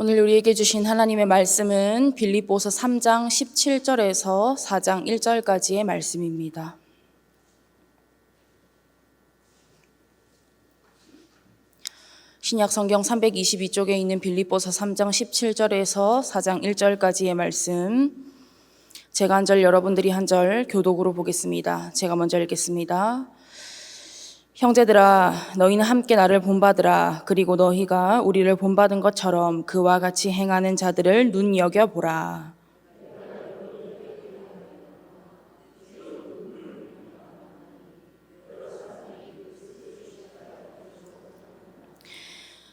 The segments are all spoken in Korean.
오늘 우리에게 주신 하나님의 말씀은 빌립보서 3장 17절에서 4장 1절까지의 말씀입니다. 신약 성경 322쪽에 있는 빌립보서 3장 17절에서 4장 1절까지의 말씀, 제가 한 절 여러분들이 한 절 교독으로 보겠습니다. 제가 먼저 읽겠습니다. 형제들아, 너희는 함께 나를 본받으라. 그리고 너희가 우리를 본받은 것처럼 그와 같이 행하는 자들을 눈여겨보라.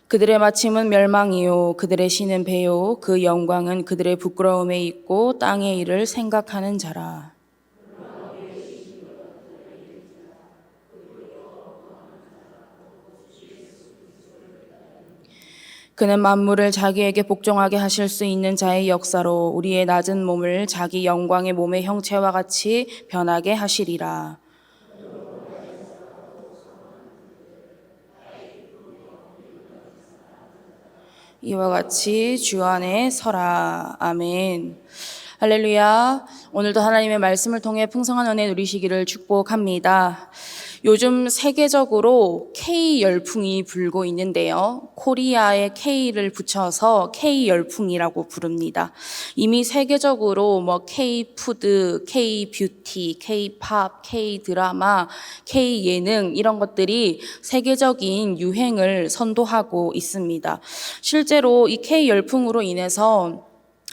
그들의 마침은 멸망이요 그들의 신은 배요 그 영광은 그들의 부끄러움에 있고 땅의 일을 생각하는 자라. 그는 만물을 자기에게 복종하게 하실 수 있는 자의 역사로 우리의 낮은 몸을 자기 영광의 몸의 형체와 같이 변하게 하시리라. 이와 같이 주 안에 서라. 아멘. 할렐루야. 오늘도 하나님의 말씀을 통해 풍성한 은혜 누리시기를 축복합니다. 요즘 세계적으로 K 열풍이 불고 있는데요. 코리아에 K를 붙여서 K 열풍이라고 부릅니다. 이미 세계적으로 K 푸드, K 뷰티, K 팝, K 드라마, K 예능 이런 것들이 세계적인 유행을 선도하고 있습니다. 실제로 이 K 열풍으로 인해서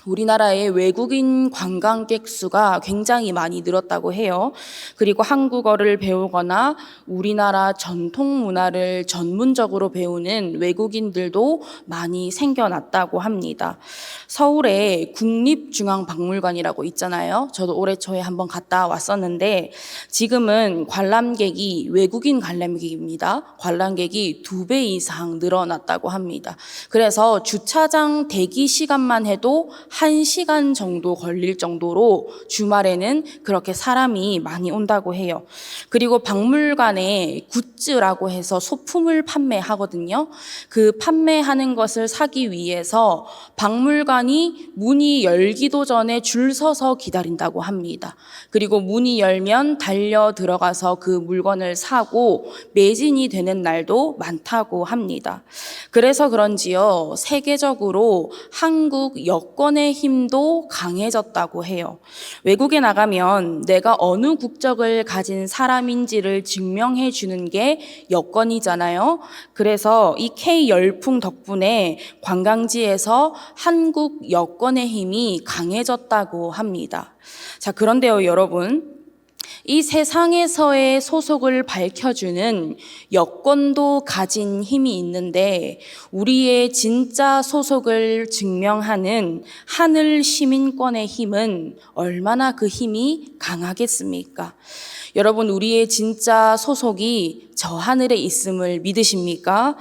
우리나라의 외국인 관광객 수가 굉장히 많이 늘었다고 해요. 그리고 한국어를 배우거나 우리나라 전통 문화를 전문적으로 배우는 외국인들도 많이 생겨났다고 합니다. 서울에 국립중앙박물관이라고 있잖아요. 저도 올해 초에 한번 갔다 왔었는데 지금은 관람객이 외국인 관람객입니다. 관람객이 2배 이상 늘어났다고 합니다. 그래서 주차장 대기 시간만 해도 1시간 정도 걸릴 정도로 주말에는 그렇게 사람이 많이 온다고 해요. 그리고 박물관에 굿즈라고 해서 소품을 판매하거든요. 그 판매하는 것을 사기 위해서 박물관이 문이 열기도 전에 줄 서서 기다린다고 합니다. 그리고 문이 열면 달려 들어가서 그 물건을 사고 매진이 되는 날도 많다고 합니다. 그래서 그런지요, 세계적으로 한국 여권의 힘도 강해졌다고 해요. 외국에 나가면 내가 어느 국적을 가진 사람인지를 증명해 주는 게 여권이잖아요. 그래서 이 K 열풍 덕분에 관광지에서 한국 여권의 힘이 강해졌다고 합니다. 자, 그런데요, 여러분. 이 세상에서의 소속을 밝혀주는 여권도 가진 힘이 있는데 우리의 진짜 소속을 증명하는 하늘 시민권의 힘은 얼마나 그 힘이 강하겠습니까? 여러분, 우리의 진짜 소속이 저 하늘에 있음을 믿으십니까?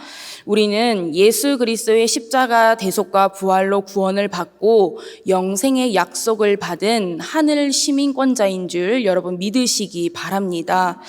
우리는 예수 그리스도의 십자가 대속과 부활로 구원을 받고 영생의 약속을 받은 하늘 시민권자인 줄 여러분 믿으시기 바랍니다.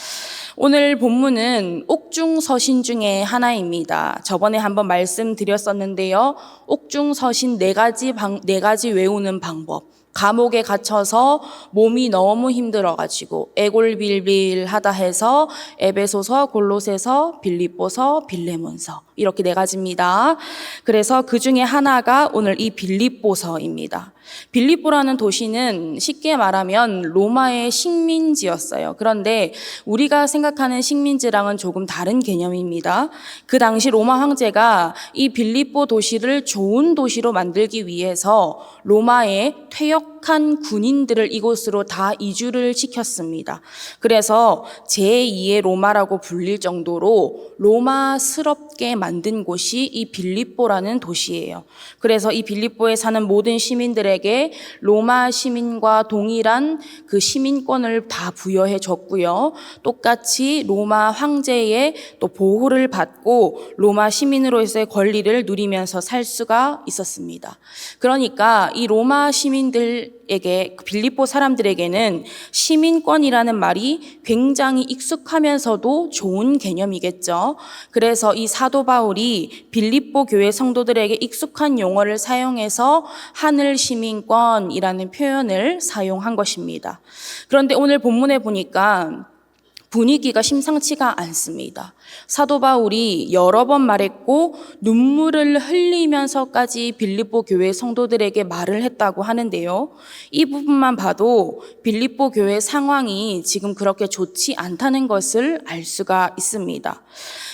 오늘 본문은 옥중서신 중에 하나입니다. 저번에 한번 말씀드렸었는데요. 옥중서신 네 가지 외우는 방법. 감옥에 갇혀서 몸이 너무 힘들어가지고 애골빌빌하다 해서 에베소서, 골로새서, 빌립보서, 빌레몬서 이렇게 4가지입니다. 그래서 그 중에 하나가 오늘 이 빌립보서입니다. 빌립보라는 도시는 쉽게 말하면 로마의 식민지였어요. 그런데 우리가 생각하는 식민지랑은 조금 다른 개념입니다. 그 당시 로마 황제가 이 빌립보 도시를 좋은 도시로 만들기 위해서 로마의 퇴역한 군인들을 이곳으로 다 이주를 시켰습니다. 그래서 제2의 로마라고 불릴 정도로 로마스럽게 만든 곳이 이 빌립보라는 도시예요. 그래서 이 빌립보에 사는 모든 시민들에게 로마 시민과 동일한 그 시민권을 다 부여해 줬고요. 똑같이 로마 황제의 또 보호를 받고 로마 시민으로서의 권리를 누리면서 살 수가 있었습니다. 그러니까 이 로마 시민들 빌립보 사람들에게는 시민권이라는 말이 굉장히 익숙하면서도 좋은 개념이겠죠. 그래서 이 사도 바울이 빌립보 교회 성도들에게 익숙한 용어를 사용해서 하늘 시민권이라는 표현을 사용한 것입니다. 그런데 오늘 본문에 보니까 분위기가 심상치가 않습니다. 사도 바울이 여러 번 말했고 눈물을 흘리면서까지 빌립보 교회 성도들에게 말을 했다고 하는데요. 이 부분만 봐도 빌립보 교회 상황이 지금 그렇게 좋지 않다는 것을 알 수가 있습니다.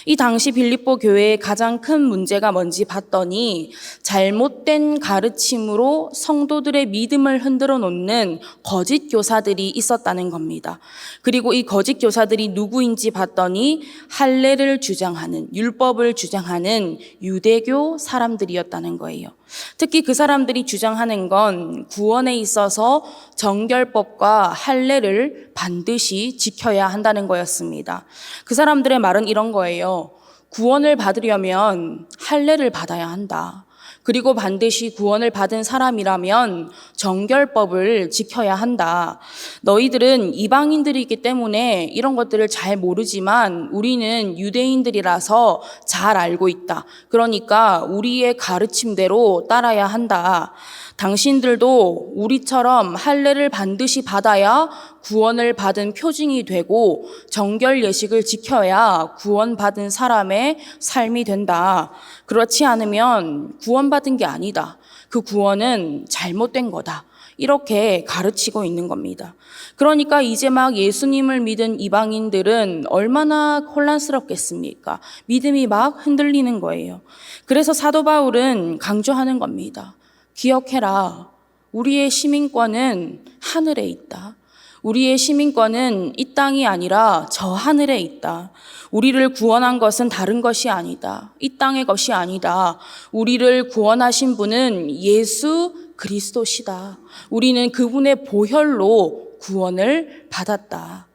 이 당시 빌립보 교회의 가장 큰 문제가 뭔지 봤더니 잘못된 가르침으로 성도들의 믿음을 흔들어 놓는 거짓 교사들이 있었다는 겁니다. 그리고 이 거짓 교사들이 누구인지 봤더니 할례를 주장하는, 율법을 주장하는 유대교 사람들이었다는 거예요. 특히 그 사람들이 주장하는 건 구원에 있어서 정결법과 할례를 반드시 지켜야 한다는 거였습니다. 그 사람들의 말은 이런 거예요. 구원을 받으려면 할례를 받아야 한다. 그리고 반드시 구원을 받은 사람이라면 정결법을 지켜야 한다. 너희들은 이방인들이기 때문에 이런 것들을 잘 모르지만 우리는 유대인들이라서 잘 알고 있다. 그러니까 우리의 가르침대로 따라야 한다. 당신들도 우리처럼 할례를 반드시 받아야 구원을 받은 표징이 되고 정결 예식을 지켜야 구원받은 사람의 삶이 된다. 그렇지 않으면 구원받은 게 아니다. 그 구원은 잘못된 거다. 이렇게 가르치고 있는 겁니다. 그러니까 이제 막 예수님을 믿은 이방인들은 얼마나 혼란스럽겠습니까? 믿음이 막 흔들리는 거예요. 그래서 사도 바울은 강조하는 겁니다. 기억해라. 우리의 시민권은 하늘에 있다. 우리의 시민권은 이 땅이 아니라 저 하늘에 있다. 우리를 구원한 것은 다른 것이 아니다. 이 땅의 것이 아니다. 우리를 구원하신 분은 예수 그리스도시다. 우리는 그분의 보혈로 구원을 받았다.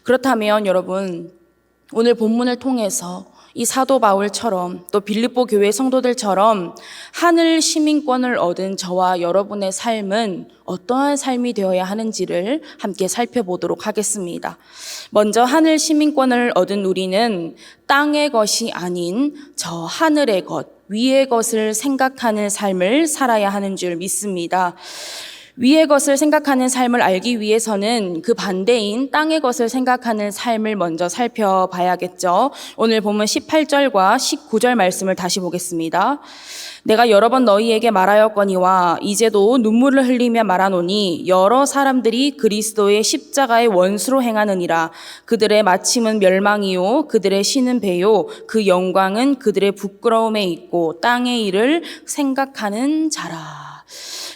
그렇다면 여러분, 오늘 본문을 통해서 이 사도 바울처럼 또 빌립보 교회 성도들처럼 하늘 시민권을 얻은 저와 여러분의 삶은 어떠한 삶이 되어야 하는지를 함께 살펴보도록 하겠습니다. 먼저 하늘 시민권을 얻은 우리는 땅의 것이 아닌 저 하늘의 것, 위의 것을 생각하는 삶을 살아야 하는 줄 믿습니다. 위의 것을 생각하는 삶을 알기 위해서는 그 반대인 땅의 것을 생각하는 삶을 먼저 살펴봐야겠죠. 오늘 보면 18절과 19절 말씀을 다시 보겠습니다. 내가 여러 번 너희에게 말하였거니와 이제도 눈물을 흘리며 말하노니 여러 사람들이 그리스도의 십자가의 원수로 행하느니라. 그들의 마침은 멸망이요 그들의 신은 배요 그 영광은 그들의 부끄러움에 있고 땅의 일을 생각하는 자라.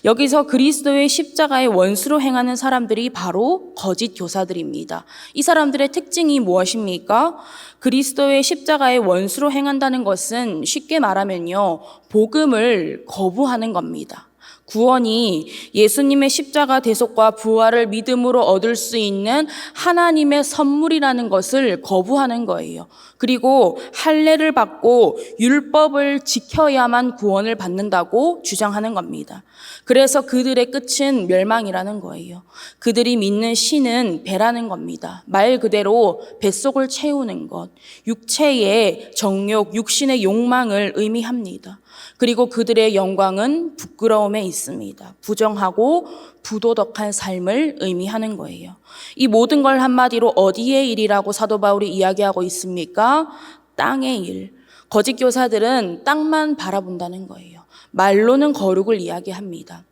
여기서 그리스도의 십자가의 원수로 행하는 사람들이 바로 거짓 교사들입니다. 이 사람들의 특징이 무엇입니까? 그리스도의 십자가의 원수로 행한다는 것은 쉽게 말하면요, 복음을 거부하는 겁니다. 구원이 예수님의 십자가 대속과 부활을 믿음으로 얻을 수 있는 하나님의 선물이라는 것을 거부하는 거예요. 그리고 할례를 받고 율법을 지켜야만 구원을 받는다고 주장하는 겁니다. 그래서 그들의 끝은 멸망이라는 거예요. 그들이 믿는 신은 배라는 겁니다. 말 그대로 뱃속을 채우는 것, 육체의 정욕, 육신의 욕망을 의미합니다. 그리고 그들의 영광은 부끄러움에 있습니다. 부정하고 부도덕한 삶을 의미하는 거예요. 이 모든 걸 한마디로 어디의 일이라고 사도 바울이 이야기하고 있습니까? 땅의 일. 거짓 교사들은 땅만 바라본다는 거예요. 말로는 거룩을 이야기합니다.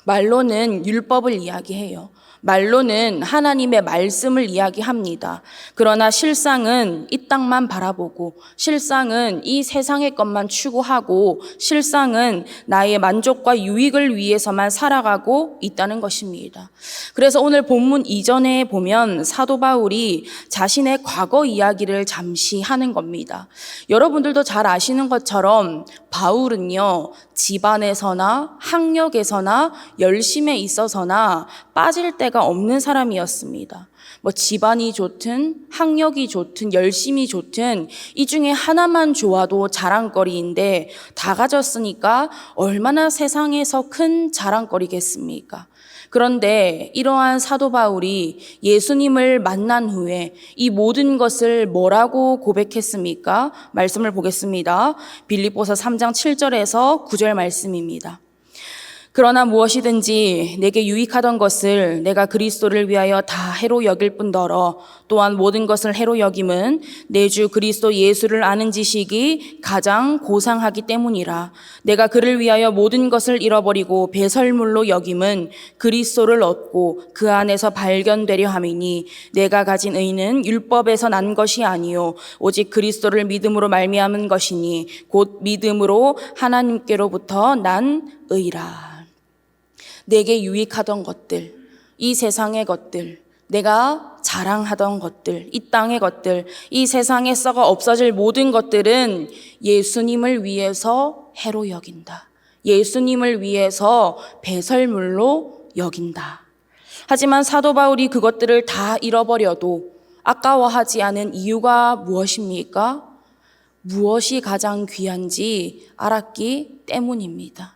말로는 율법을 이야기해요. 말로는 하나님의 말씀을 이야기합니다. 그러나 실상은 이 땅만 바라보고, 실상은 이 세상의 것만 추구하고, 실상은 나의 만족과 유익을 위해서만 살아가고 있다는 것입니다. 그래서 오늘 본문 이전에 보면 사도 바울이 자신의 과거 이야기를 잠시 하는 겁니다. 여러분들도 잘 아시는 것처럼 바울은요, 집안에서나 학력에서나 열심에 있어서나 빠질 데가 없는 사람이었습니다. 집안이 좋든 학력이 좋든 열심이 좋든 이 중에 하나만 좋아도 자랑거리인데 다 가졌으니까 얼마나 세상에서 큰 자랑거리겠습니까? 그런데 이러한 사도 바울이 예수님을 만난 후에 이 모든 것을 뭐라고 고백했습니까? 말씀을 보겠습니다. 빌립보서 3장 7절에서 9절 말씀입니다. 그러나 무엇이든지 내게 유익하던 것을 내가 그리스도를 위하여 다 해로 여길 뿐더러 또한 모든 것을 해로 여김은 내 주 그리스도 예수를 아는 지식이 가장 고상하기 때문이라. 내가 그를 위하여 모든 것을 잃어버리고 배설물로 여김은 그리스도를 얻고 그 안에서 발견되려 함이니 내가 가진 의는 율법에서 난 것이 아니요 오직 그리스도를 믿음으로 말미암은 것이니 곧 믿음으로 하나님께로부터 난 의라. 내게 유익하던 것들, 이 세상의 것들, 내가 자랑하던 것들, 이 땅의 것들, 이 세상에 썩어 없어질 모든 것들은 예수님을 위해서 해로 여긴다. 예수님을 위해서 배설물로 여긴다. 하지만 사도 바울이 그것들을 다 잃어버려도 아까워하지 않은 이유가 무엇입니까? 무엇이 가장 귀한지 알았기 때문입니다.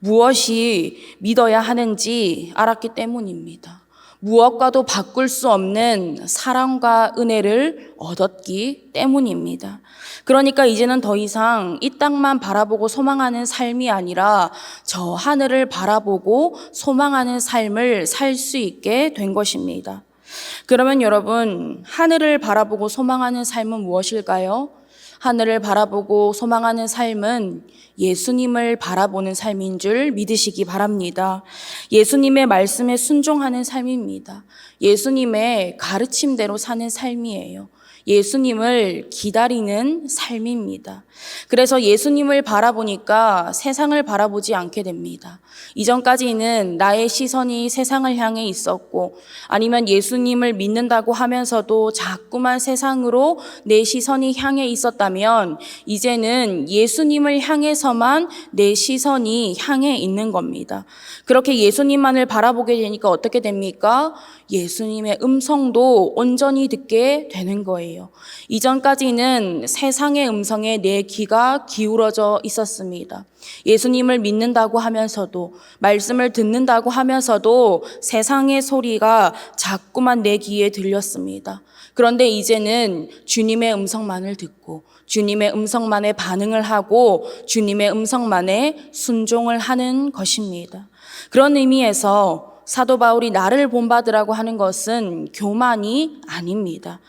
무엇이 믿어야 하는지 알았기 때문입니다. 무엇과도 바꿀 수 없는 사랑과 은혜를 얻었기 때문입니다. 그러니까 이제는 더 이상 이 땅만 바라보고 소망하는 삶이 아니라 저 하늘을 바라보고 소망하는 삶을 살 수 있게 된 것입니다. 그러면 여러분, 하늘을 바라보고 소망하는 삶은 무엇일까요? 하늘을 바라보고 소망하는 삶은 예수님을 바라보는 삶인 줄 믿으시기 바랍니다. 예수님의 말씀에 순종하는 삶입니다. 예수님의 가르침대로 사는 삶이에요. 예수님을 기다리는 삶입니다. 그래서 예수님을 바라보니까 세상을 바라보지 않게 됩니다. 이전까지는 나의 시선이 세상을 향해 있었고 아니면 예수님을 믿는다고 하면서도 자꾸만 세상으로 내 시선이 향해 있었다면 이제는 예수님을 향해서만 내 시선이 향해 있는 겁니다. 그렇게 예수님만을 바라보게 되니까 어떻게 됩니까? 예수님의 음성도 온전히 듣게 되는 거예요. 이전까지는 세상의 음성에 내 귀가 기울어져 있었습니다. 예수님을 믿는다고 하면서도 말씀을 듣는다고 하면서도 세상의 소리가 자꾸만 내 귀에 들렸습니다. 그런데 이제는 주님의 음성만을 듣고 주님의 음성만에 반응을 하고 주님의 음성만에 순종을 하는 것입니다. 그런 의미에서 사도 바울이 나를 본받으라고 하는 것은 교만이 아닙니다.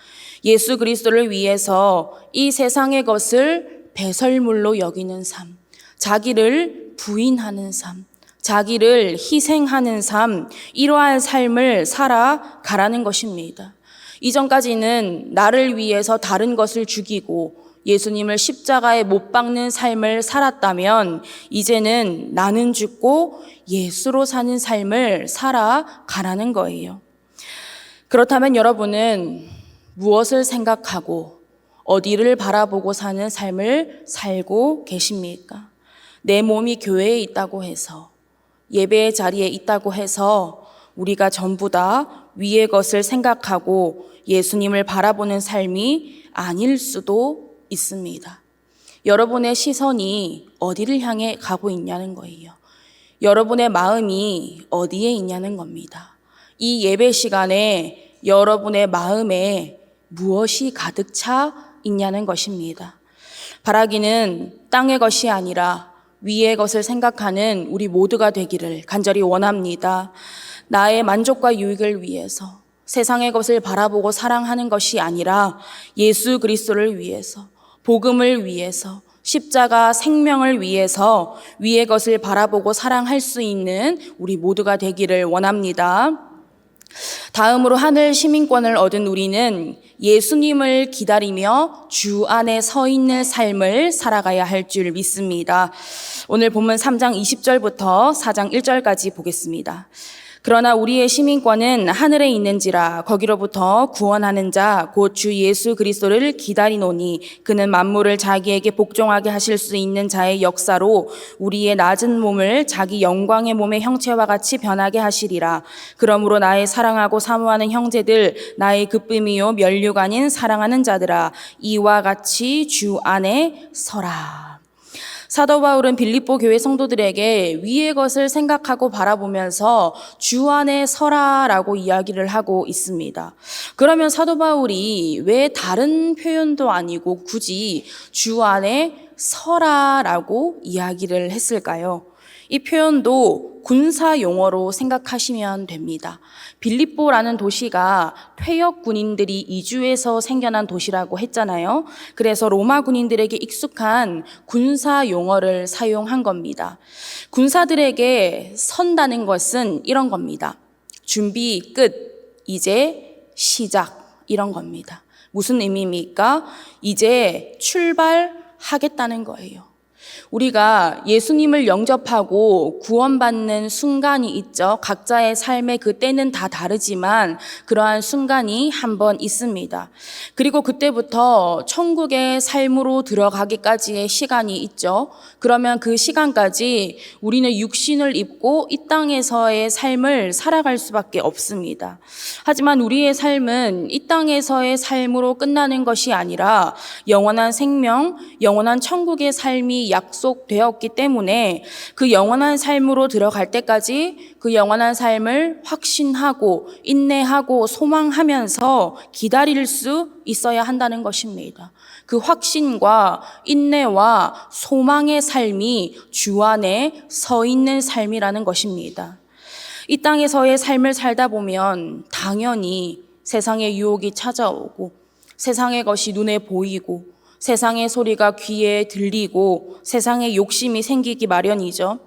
예수 그리스도를 위해서 이 세상의 것을 배설물로 여기는 삶, 자기를 부인하는 삶, 자기를 희생하는 삶, 이러한 삶을 살아가라는 것입니다. 이전까지는 나를 위해서 다른 것을 죽이고 예수님을 십자가에 못 박는 삶을 살았다면 이제는 나는 죽고 예수로 사는 삶을 살아가라는 거예요. 그렇다면 여러분은 무엇을 생각하고 어디를 바라보고 사는 삶을 살고 계십니까? 내 몸이 교회에 있다고 해서 예배의 자리에 있다고 해서 우리가 전부 다 위의 것을 생각하고 예수님을 바라보는 삶이 아닐 수도 있습니다. 여러분의 시선이 어디를 향해 가고 있냐는 거예요. 여러분의 마음이 어디에 있냐는 겁니다. 이 예배 시간에 여러분의 마음에 무엇이 가득 차 있냐는 것입니다. 바라기는 땅의 것이 아니라 위의 것을 생각하는 우리 모두가 되기를 간절히 원합니다. 나의 만족과 유익을 위해서 세상의 것을 바라보고 사랑하는 것이 아니라 예수 그리스도를 위해서 복음을 위해서 십자가 생명을 위해서 위의 것을 바라보고 사랑할 수 있는 우리 모두가 되기를 원합니다. 다음으로 하늘 시민권을 얻은 우리는 예수님을 기다리며 주 안에 서 있는 삶을 살아가야 할 줄 믿습니다. 오늘 본문 3장 20절부터 4장 1절까지 보겠습니다. 그러나 우리의 시민권은 하늘에 있는지라 거기로부터 구원하는 자 곧 주 예수 그리스도를 기다리노니 그는 만물을 자기에게 복종하게 하실 수 있는 자의 역사로 우리의 낮은 몸을 자기 영광의 몸의 형체와 같이 변하게 하시리라. 그러므로 나의 사랑하고 사모하는 형제들 나의 기쁨이요 면류가 아닌 사랑하는 자들아 이와 같이 주 안에 서라. 사도 바울은 빌립보 교회 성도들에게 위의 것을 생각하고 바라보면서 주 안에 서라라고 이야기를 하고 있습니다. 그러면 사도 바울이 왜 다른 표현도 아니고 굳이 주 안에 서라라고 이야기를 했을까요? 이 표현도 군사 용어로 생각하시면 됩니다. 빌립보라는 도시가 퇴역 군인들이 이주해서 생겨난 도시라고 했잖아요. 그래서 로마 군인들에게 익숙한 군사 용어를 사용한 겁니다. 군사들에게 선다는 것은 이런 겁니다. 준비 끝, 이제 시작, 이런 겁니다. 무슨 의미입니까? 이제 출발하겠다는 거예요. 우리가 예수님을 영접하고 구원받는 순간이 있죠. 각자의 삶의 그 때는 다 다르지만 그러한 순간이 한 번 있습니다. 그리고 그때부터 천국의 삶으로 들어가기까지의 시간이 있죠. 그러면 그 시간까지 우리는 육신을 입고 이 땅에서의 삶을 살아갈 수밖에 없습니다. 하지만 우리의 삶은 이 땅에서의 삶으로 끝나는 것이 아니라 영원한 생명, 영원한 천국의 삶이 약속되었기 때문에 그 영원한 삶으로 들어갈 때까지 그 영원한 삶을 확신하고 인내하고 소망하면서 기다릴 수 있어야 한다는 것입니다. 그 확신과 인내와 소망의 삶이 주 안에 서 있는 삶이라는 것입니다. 이 땅에서의 삶을 살다 보면 당연히 세상의 유혹이 찾아오고 세상의 것이 눈에 보이고 세상의 소리가 귀에 들리고 세상의 욕심이 생기기 마련이죠.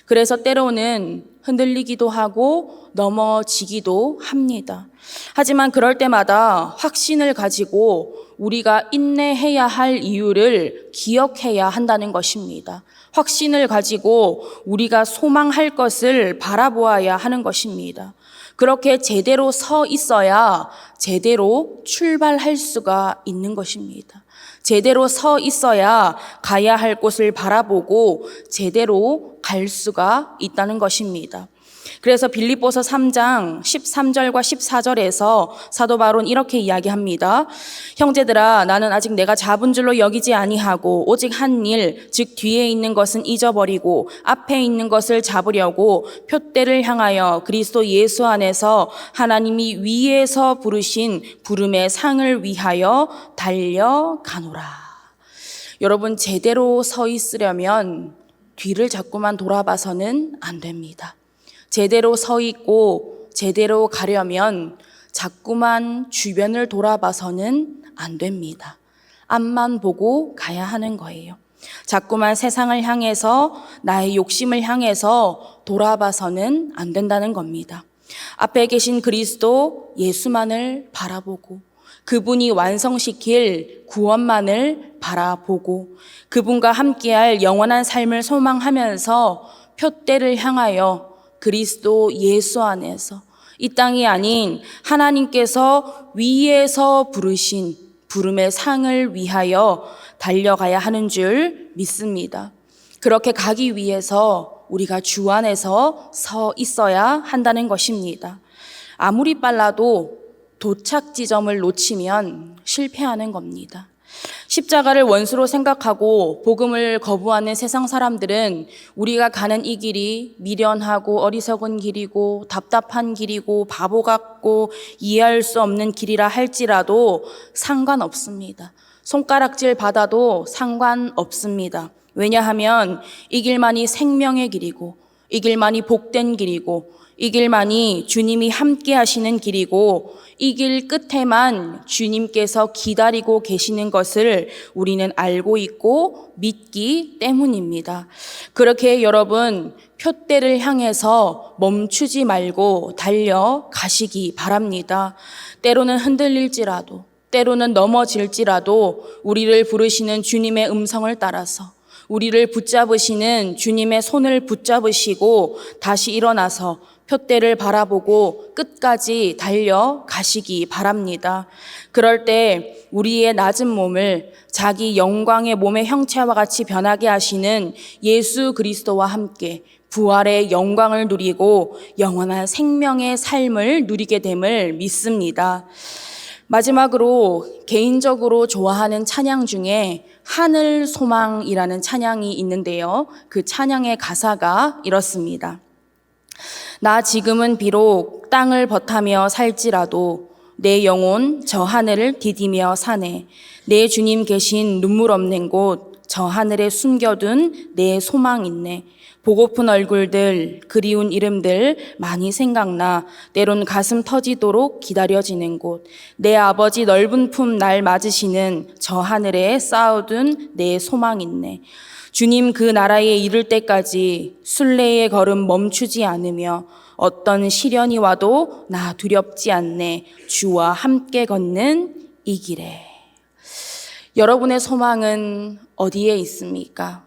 그래서 때로는 흔들리기도 하고 넘어지기도 합니다. 하지만 그럴 때마다 확신을 가지고 우리가 인내해야 할 이유를 기억해야 한다는 것입니다. 확신을 가지고 우리가 소망할 것을 바라보아야 하는 것입니다. 그렇게 제대로 서 있어야 제대로 출발할 수가 있는 것입니다. 제대로 서 있어야 가야 할 곳을 바라보고 제대로 갈 수가 있다는 것입니다. 그래서 빌립보서 3장 13절과 14절에서 사도 바울은 이렇게 이야기합니다. 형제들아, 나는 아직 내가 잡은 줄로 여기지 아니하고 오직 한 일, 즉 뒤에 있는 것은 잊어버리고 앞에 있는 것을 잡으려고 표대를 향하여 그리스도 예수 안에서 하나님이 위에서 부르신 부름의 상을 위하여 달려가노라. 여러분, 제대로 서 있으려면 뒤를 자꾸만 돌아봐서는 안 됩니다. 제대로 서 있고 제대로 가려면 자꾸만 주변을 돌아봐서는 안 됩니다. 앞만 보고 가야 하는 거예요. 자꾸만 세상을 향해서 나의 욕심을 향해서 돌아봐서는 안 된다는 겁니다. 앞에 계신 그리스도 예수만을 바라보고 그분이 완성시킬 구원만을 바라보고 그분과 함께할 영원한 삶을 소망하면서 표대를 향하여 그리스도 예수 안에서 이 땅이 아닌 하나님께서 위에서 부르신 부름의 상을 위하여 달려가야 하는 줄 믿습니다. 그렇게 가기 위해서 우리가 주 안에서 서 있어야 한다는 것입니다. 아무리 빨라도 도착 지점을 놓치면 실패하는 겁니다. 십자가를 원수로 생각하고 복음을 거부하는 세상 사람들은 우리가 가는 이 길이 미련하고 어리석은 길이고 답답한 길이고 바보 같고 이해할 수 없는 길이라 할지라도 상관없습니다. 손가락질 받아도 상관없습니다. 왜냐하면 이 길만이 생명의 길이고 이 길만이 복된 길이고 이 길만이 주님이 함께 하시는 길이고 이 길 끝에만 주님께서 기다리고 계시는 것을 우리는 알고 있고 믿기 때문입니다. 그렇게 여러분 표대를 향해서 멈추지 말고 달려가시기 바랍니다. 때로는 흔들릴지라도 때로는 넘어질지라도 우리를 부르시는 주님의 음성을 따라서 우리를 붙잡으시는 주님의 손을 붙잡으시고 다시 일어나서 표대를 바라보고 끝까지 달려가시기 바랍니다. 그럴 때 우리의 낮은 몸을 자기 영광의 몸의 형체와 같이 변하게 하시는 예수 그리스도와 함께 부활의 영광을 누리고 영원한 생명의 삶을 누리게 됨을 믿습니다. 마지막으로 개인적으로 좋아하는 찬양 중에 하늘 소망이라는 찬양이 있는데요. 그 찬양의 가사가 이렇습니다. 나 지금은 비록 땅을 버타며 살지라도 내 영혼 저 하늘을 디디며 사네. 내 주님 계신 눈물 없는 곳 저 하늘에 숨겨둔 내 소망 있네. 보고픈 얼굴들, 그리운 이름들 많이 생각나 때론 가슴 터지도록 기다려지는 곳. 내 아버지 넓은 품 날 맞으시는 저 하늘에 쌓아둔 내 소망 있네. 주님 그 나라에 이를 때까지 순례의 걸음 멈추지 않으며 어떤 시련이 와도 나 두렵지 않네. 주와 함께 걷는 이 길에. 여러분의 소망은 어디에 있습니까?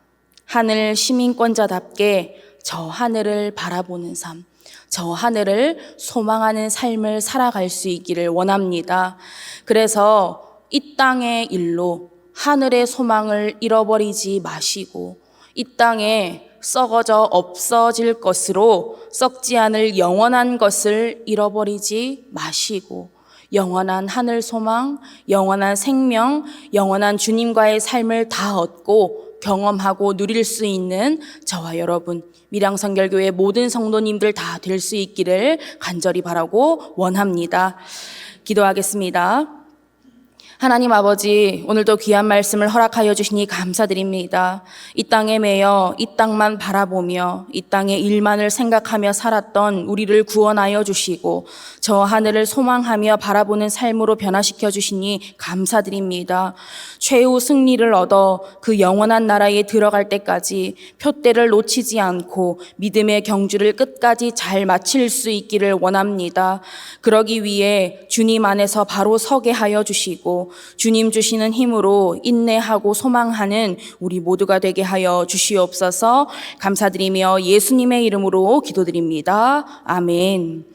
하늘 시민권자답게 저 하늘을 바라보는 삶, 저 하늘을 소망하는 삶을 살아갈 수 있기를 원합니다. 그래서 이 땅의 일로 하늘의 소망을 잃어버리지 마시고 이 땅에 썩어져 없어질 것으로 썩지 않을 영원한 것을 잃어버리지 마시고 영원한 하늘 소망, 영원한 생명, 영원한 주님과의 삶을 다 얻고 경험하고 누릴 수 있는 저와 여러분, 밀양성결교회 모든 성도님들 다 될 수 있기를 간절히 바라고 원합니다. 기도하겠습니다. 하나님 아버지, 오늘도 귀한 말씀을 허락하여 주시니 감사드립니다. 이 땅에 매여 이 땅만 바라보며 이 땅의 일만을 생각하며 살았던 우리를 구원하여 주시고 저 하늘을 소망하며 바라보는 삶으로 변화시켜 주시니 감사드립니다. 최후 승리를 얻어 그 영원한 나라에 들어갈 때까지 표대를 놓치지 않고 믿음의 경주를 끝까지 잘 마칠 수 있기를 원합니다. 그러기 위해 주님 안에서 바로 서게 하여 주시고 주님 주시는 힘으로 인내하고 소망하는 우리 모두가 되게 하여 주시옵소서. 감사드리며 예수님의 이름으로 기도드립니다. 아멘.